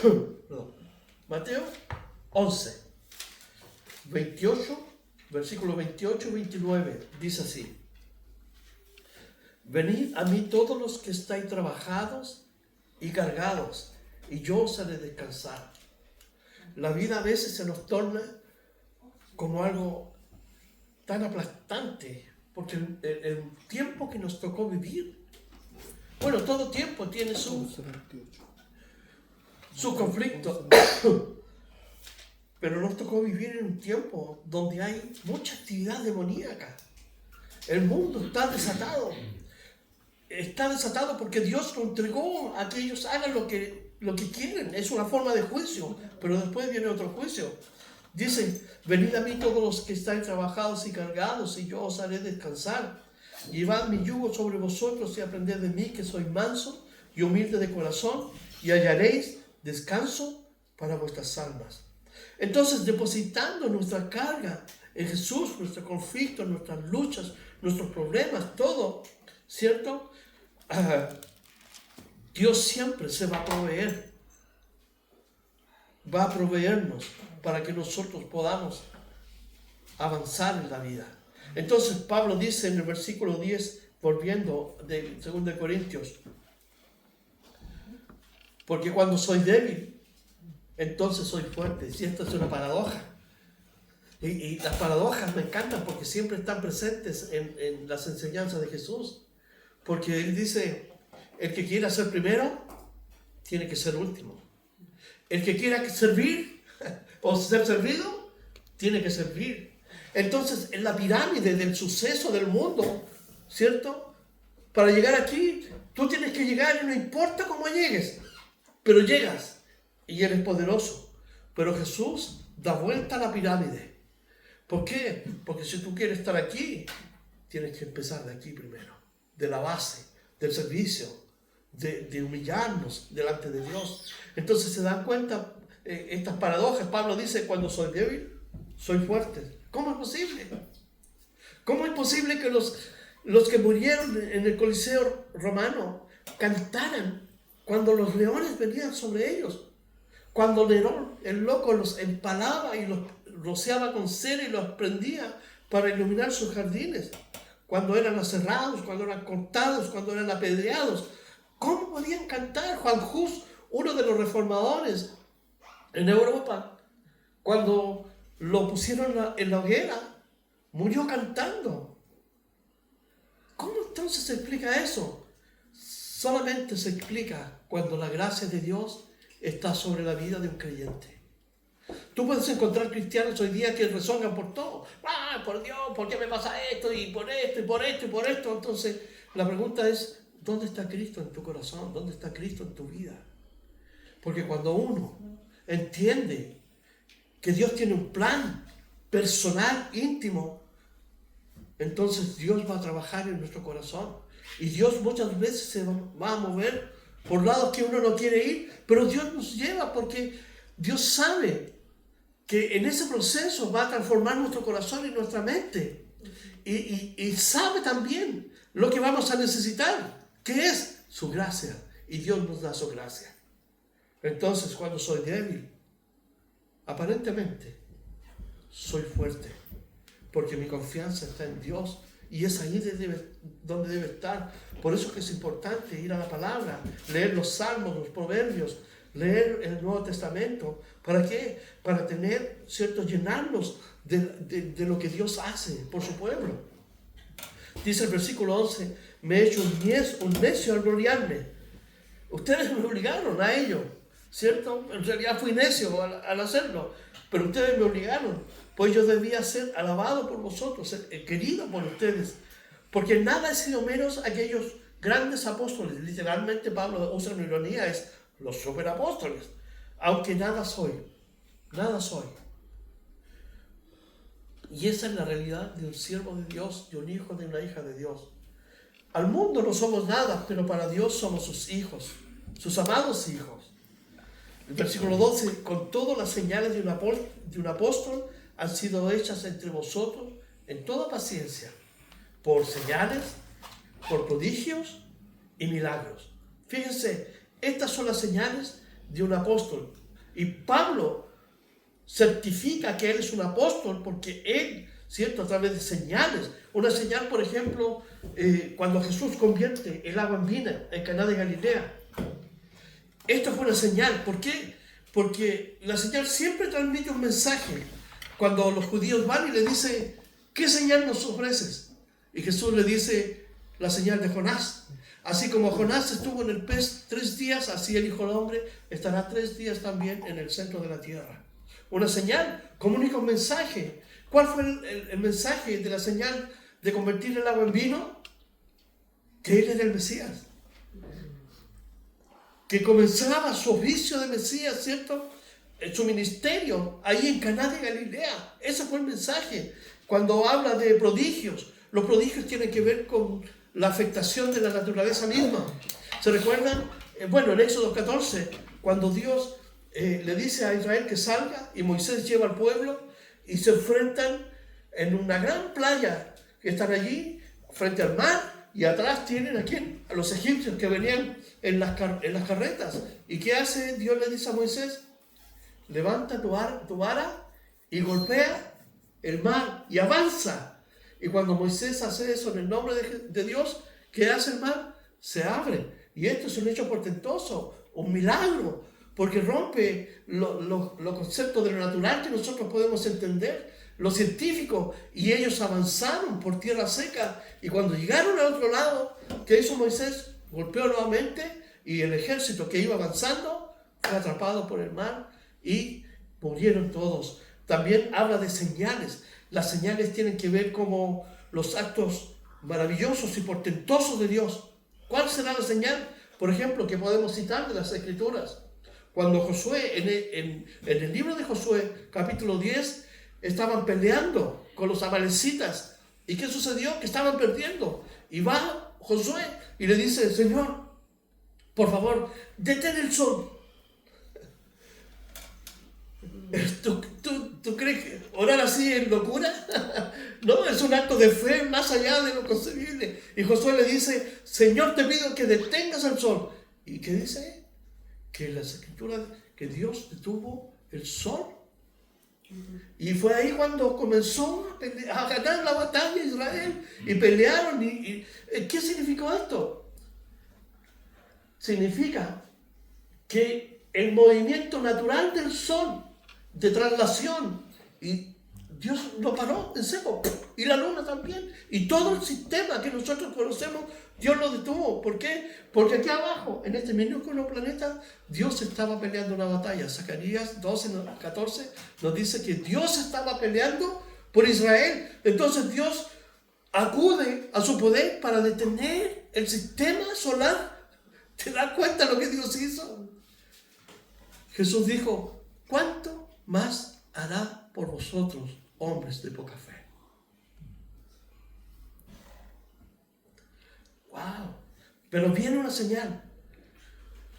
Perdón. Mateo 11, 28, versículo 28 y 29, dice así. Venid a mí todos los que estáis trabajados y cargados, y yo os haré descansar. La vida a veces se nos torna como algo tan aplastante, porque el tiempo que nos tocó vivir, bueno, todo tiempo tiene su conflicto, pero nos tocó vivir en un tiempo donde hay mucha actividad demoníaca. El mundo está desatado. Está desatado porque Dios lo entregó a que ellos hagan lo que quieren. Es una forma de juicio, pero después viene otro juicio. Dice, venid a mí todos los que estáis trabajados y cargados, y yo os haré descansar. Llevad mi yugo sobre vosotros y aprended de mí, que soy manso y humilde de corazón, y hallaréis descanso para vuestras almas. Entonces, depositando nuestra carga en Jesús, nuestro conflicto, nuestras luchas, nuestros problemas, todo, ¿cierto? Dios siempre se va a proveer. Va a proveernos para que nosotros podamos avanzar en la vida. Entonces, Pablo dice en el versículo 10, volviendo de 2 Corintios, porque cuando soy débil, entonces soy fuerte. Y esto es una paradoja. Y las paradojas me encantan porque siempre están presentes en las enseñanzas de Jesús. Porque Él dice, el que quiera ser primero, tiene que ser último. El que quiera servir o ser servido, tiene que servir. Entonces, en la pirámide del suceso del mundo, ¿cierto? Para llegar aquí, tú tienes que llegar y no importa cómo llegues, pero llegas y eres poderoso. Pero Jesús da vuelta a la pirámide. ¿Por qué? Porque si tú quieres estar aquí, tienes que empezar de aquí primero, de la base, del servicio, de humillarnos delante de Dios. Entonces se dan cuenta estas paradojas. Pablo dice, cuando soy débil, soy fuerte. ¿Cómo es posible? ¿Cómo es posible que los que murieron en el Coliseo romano cantaran cuando los leones venían sobre ellos? Cuando Nerón, el loco, los empalaba y los rociaba con cera y los prendía para iluminar sus jardines. Cuando eran aserrados, cuando eran cortados, cuando eran apedreados. ¿Cómo podían cantar? Juan Hus, uno de los reformadores en Europa, cuando lo pusieron en la hoguera, murió cantando. ¿Cómo entonces se explica eso? Solamente se explica cuando la gracia de Dios está sobre la vida de un creyente. Tú puedes encontrar cristianos hoy día que rezongan por todo. ¡Ah, por Dios! ¿Por qué me pasa esto? Y por esto, y por esto, y por esto. Entonces, la pregunta es, ¿dónde está Cristo en tu corazón? ¿Dónde está Cristo en tu vida? Porque cuando uno entiende que Dios tiene un plan personal, íntimo, entonces Dios va a trabajar en nuestro corazón. Y Dios muchas veces se va a mover por lados que uno no quiere ir, pero Dios nos lleva porque Dios sabe que en ese proceso va a transformar nuestro corazón y nuestra mente. Y sabe también lo que vamos a necesitar, que es su gracia. Y Dios nos da su gracia. Entonces, cuando soy débil, aparentemente soy fuerte, porque mi confianza está en Dios. Y es ahí donde debe estar. Por eso que es importante ir a la palabra, leer los salmos, los proverbios, leer el Nuevo Testamento. ¿Para qué? Para tener, ¿cierto? Llenarnos de lo que Dios hace por su pueblo. Dice el versículo 11, me he hecho un necio al gloriarme. Ustedes me obligaron a ello, ¿cierto? En realidad fui necio al hacerlo, pero ustedes me obligaron. Pues yo debía ser alabado por vosotros, ser querido por ustedes, porque nada he sido menos aquellos grandes apóstoles. Literalmente Pablo usa una ironía, es los superapóstoles, aunque nada soy. Y esa es la realidad de un siervo de Dios, de un hijo, de una hija de Dios. Al mundo no somos nada, pero para Dios somos sus hijos, sus amados hijos. El versículo 12, con todas las señales de un apóstol han sido hechas entre vosotros en toda paciencia, por señales, por prodigios y milagros. Fíjense, estas son las señales de un apóstol. Y Pablo certifica que él es un apóstol porque él, ¿cierto?, a través de señales. Una señal, por ejemplo, cuando Jesús convierte el agua en vino en Caná de Galilea. Esto fue una señal. ¿Por qué? Porque la señal siempre transmite un mensaje. Cuando los judíos van y le dicen, ¿qué señal nos ofreces? Y Jesús le dice la señal de Jonás. Así como Jonás estuvo en el pez 3 días, así el Hijo del Hombre estará 3 días también en el centro de la tierra. Una señal comunica un mensaje. ¿Cuál fue el mensaje de la señal de convertir el agua en vino? Que Él era el Mesías. Que comenzaba su oficio de Mesías, ¿cierto? En su ministerio, ahí en Caná de Galilea. Ese fue el mensaje. Cuando habla de prodigios, los prodigios tienen que ver con la afectación de la naturaleza misma. ¿Se recuerdan? Bueno, en Éxodo 14, cuando Dios le dice a Israel que salga y Moisés lleva al pueblo y se enfrentan en una gran playa que están allí frente al mar y atrás tienen a los egipcios que venían en las carretas. ¿Y qué hace? Dios le dice a Moisés: levanta tu vara y golpea el mar y avanza. Y cuando Moisés hace eso en el nombre de Dios, ¿qué hace el mar? Se abre. Y esto es un hecho portentoso, un milagro, porque rompe los conceptos de lo natural que nosotros podemos entender, los científicos, y ellos avanzaron por tierra seca. Y cuando llegaron al otro lado, ¿qué hizo Moisés? Golpeó nuevamente y el ejército que iba avanzando fue atrapado por el mar y murieron todos. También habla de señales. Las señales tienen que ver como los actos maravillosos y portentosos de Dios. ¿Cuál será la señal? Por ejemplo, que podemos citar de las Escrituras. Cuando Josué, en el libro de Josué, capítulo 10, estaban peleando con los amalecitas. ¿Y qué sucedió? Que estaban perdiendo. Y va Josué y le dice: Señor, por favor, detén el sol. ¿Tú crees que orar así es locura? No, es un acto de fe más allá de lo concebible. Y Josué le dice: Señor, te pido que detengas el sol. ¿Y qué dice? Que en las Escrituras, que Dios detuvo el sol. Y fue ahí cuando comenzó a ganar la batalla Israel. Y pelearon. ¿Qué significó esto? Significa que el movimiento natural del sol de traslación, y Dios lo paró en seco, y la luna también, y todo el sistema que nosotros conocemos, Dios lo detuvo. ¿Por qué? Porque aquí abajo, en este minúsculo planeta, Dios estaba peleando una batalla. Zacarías 12:14 nos dice que Dios estaba peleando por Israel. Entonces Dios acude a su poder para detener el sistema solar. ¿Te das cuenta lo que Dios hizo? Jesús dijo: ¿cuánto más hará por vosotros, hombres de poca fe? ¡Wow! Pero viene una señal.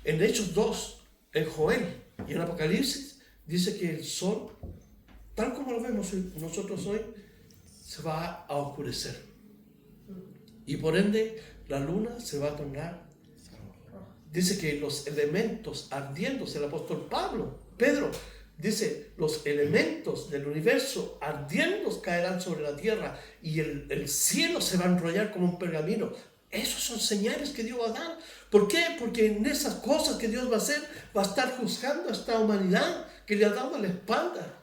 En Hechos 2, en Joel y en Apocalipsis, dice que el sol, tal como lo vemos nosotros hoy, se va a oscurecer. Y por ende, la luna se va a tornar. Dice que los elementos ardiéndose, el apóstol Pedro, dice: los elementos del universo ardiendo caerán sobre la tierra y el cielo se va a enrollar como un pergamino. Esas son señales que Dios va a dar. ¿Por qué? Porque en esas cosas que Dios va a hacer, va a estar juzgando a esta humanidad que le ha dado la espalda.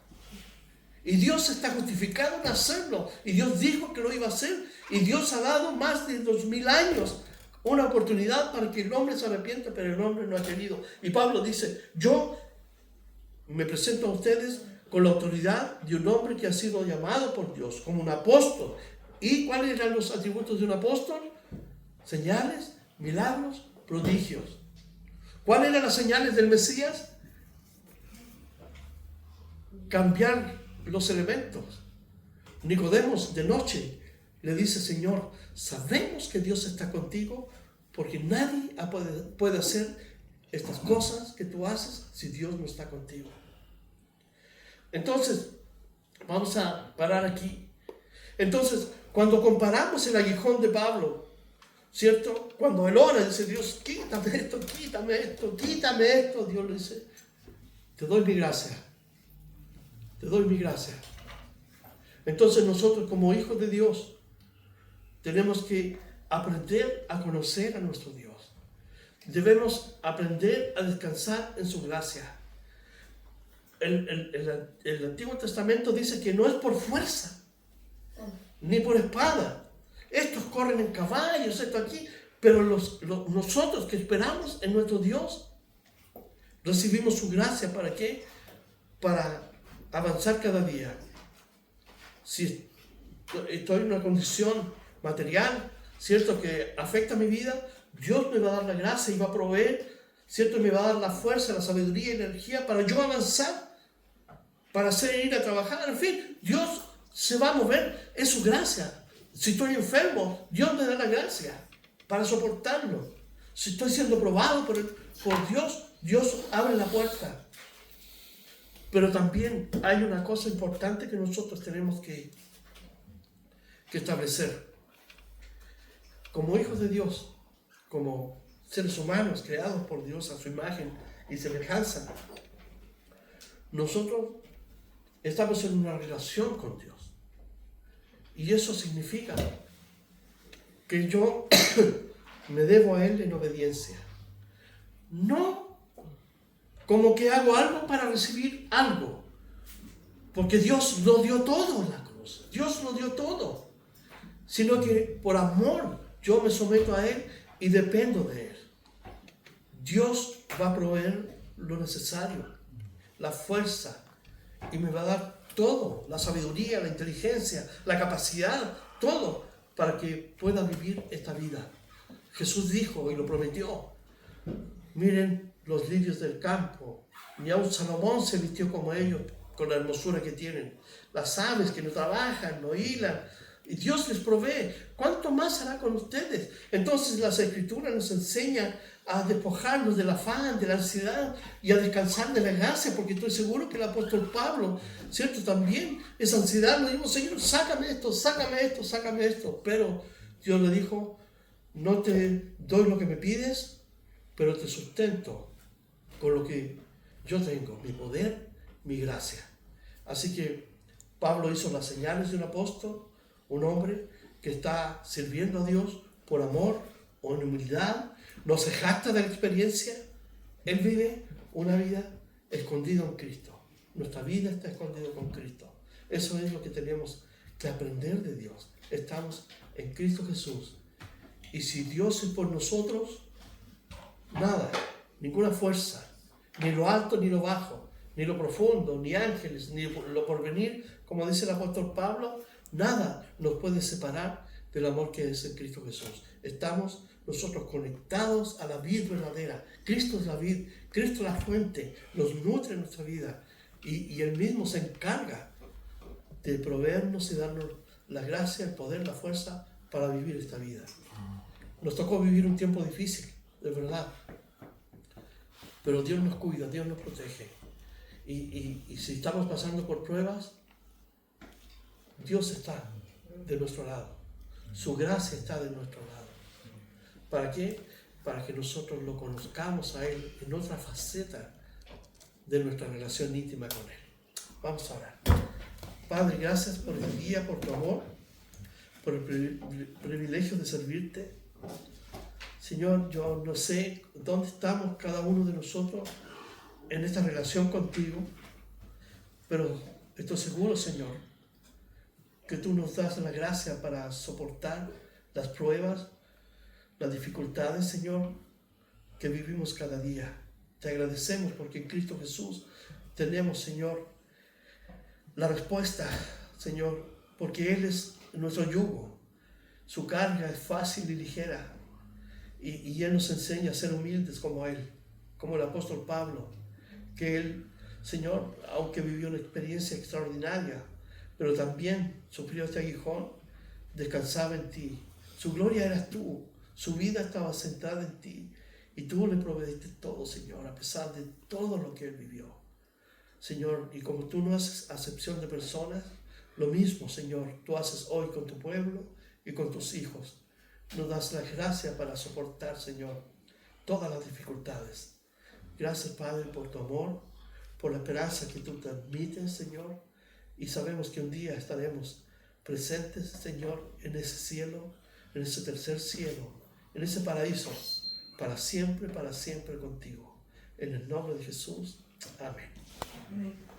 Y Dios está justificado en hacerlo. Y Dios dijo que lo iba a hacer. Y Dios ha dado más de 2000 años una oportunidad para que el hombre se arrepienta, pero el hombre no ha querido. Y Pablo dice: yo me presento a ustedes con la autoridad de un hombre que ha sido llamado por Dios como un apóstol. ¿Y cuáles eran los atributos de un apóstol? Señales, milagros, prodigios. ¿Cuáles eran las señales del Mesías? Cambiar los elementos. Nicodemos de noche le dice: Señor, sabemos que Dios está contigo, porque nadie puede hacer estas cosas que tú haces si Dios no está contigo. Entonces, vamos a parar aquí. Entonces, cuando comparamos el aguijón de Pablo, ¿cierto? Cuando él ora, dice: Dios, quítame esto, quítame esto, quítame esto. Dios le dice: te doy mi gracia, te doy mi gracia. Entonces nosotros, como hijos de Dios, tenemos que aprender a conocer a nuestro Dios. Debemos aprender a descansar en su gracia. El Antiguo Testamento dice que no es por fuerza, ni por espada. estos corren en caballos, esto aquí, pero nosotros que esperamos en nuestro Dios, recibimos su gracia. ¿Para qué? Para avanzar cada día. Si estoy en una condición material, cierto, que afecta mi vida, Dios me va a dar la gracia y va a proveer, cierto, me va a dar la fuerza, la sabiduría y la energía para yo avanzar, para hacer ir a trabajar. En fin, Dios se va a mover, es su gracia. Si estoy enfermo, Dios me da la gracia para soportarlo. Si estoy siendo probado por Dios, Dios abre la puerta. Pero también hay una cosa importante que nosotros tenemos que establecer. Como hijos de Dios, como seres humanos creados por Dios a su imagen y semejanza, nosotros estamos en una relación con Dios. Y eso significa que yo me debo a Él en obediencia. No como que hago algo para recibir algo, porque Dios lo dio todo en la cruz. Dios lo dio todo. Sino que por amor yo me someto a Él y dependo de Él. Dios va a proveer lo necesario, la fuerza, y me va a dar todo, la sabiduría, la inteligencia, la capacidad, todo, para que pueda vivir esta vida. Jesús dijo y lo prometió: miren los lirios del campo, ni aun Salomón se vistió como ellos, con la hermosura que tienen. Las aves que no trabajan, no hilan, y Dios les provee. ¿Cuánto más hará con ustedes? Entonces las Escrituras nos enseñan a despojarnos del afán, de la ansiedad, y a descansar de la gracia, porque estoy seguro que el apóstol Pablo, ¿cierto? También esa ansiedad, le dijo: Señor, sácame esto, sácame esto, sácame esto. Pero Dios le dijo: no te doy lo que me pides, pero te sustento con lo que yo tengo, mi poder, mi gracia. Así que Pablo hizo las señales de un apóstol, un hombre que está sirviendo a Dios por amor o en humildad, no se jacta de la experiencia. Él vive una vida escondida en Cristo. Nuestra vida está escondida con Cristo. Eso es lo que tenemos que aprender de Dios. Estamos en Cristo Jesús. Y si Dios es por nosotros, nada, ninguna fuerza, ni lo alto ni lo bajo, ni lo profundo, ni ángeles, ni lo porvenir, como dice el apóstol Pablo, nada nos puede separar del amor que es en Cristo Jesús. Estamos nosotros conectados a la vid verdadera. Cristo es la vid, Cristo es la fuente, nos nutre en nuestra vida, y Él mismo se encarga de proveernos y darnos la gracia, el poder, la fuerza para vivir esta vida. Nos tocó vivir un tiempo difícil, de verdad, pero Dios nos cuida, Dios nos protege, y si estamos pasando por pruebas, Dios está de nuestro lado, su gracia está de nuestro lado. ¿Para qué? Para que nosotros lo conozcamos a Él en otra faceta de nuestra relación íntima con Él. Vamos a orar. Padre, gracias por el día, por tu amor, por el privilegio de servirte. Señor, yo no sé dónde estamos cada uno de nosotros en esta relación contigo, pero estoy seguro, Señor, que tú nos das la gracia para soportar las pruebas, las dificultades, Señor, que vivimos cada día. Te agradecemos porque en Cristo Jesús tenemos, Señor, la respuesta, Señor, porque Él es nuestro yugo. Su carga es fácil y ligera. Y Él nos enseña a ser humildes como Él, como el apóstol Pablo, que Él, Señor, aunque vivió una experiencia extraordinaria, pero también sufrió este aguijón, descansaba en ti. Su gloria eras tú, su vida estaba centrada en ti, y tú le proveíste todo, Señor, a pesar de todo lo que Él vivió. Señor, y como tú no haces acepción de personas, lo mismo, Señor, tú haces hoy con tu pueblo y con tus hijos. Nos das la gracia para soportar, Señor, todas las dificultades. Gracias, Padre, por tu amor, por la esperanza que tú transmites, Señor, y sabemos que un día estaremos presentes, Señor, en ese cielo, en ese tercer cielo, en ese paraíso, para siempre contigo. En el nombre de Jesús. Amén. Amén.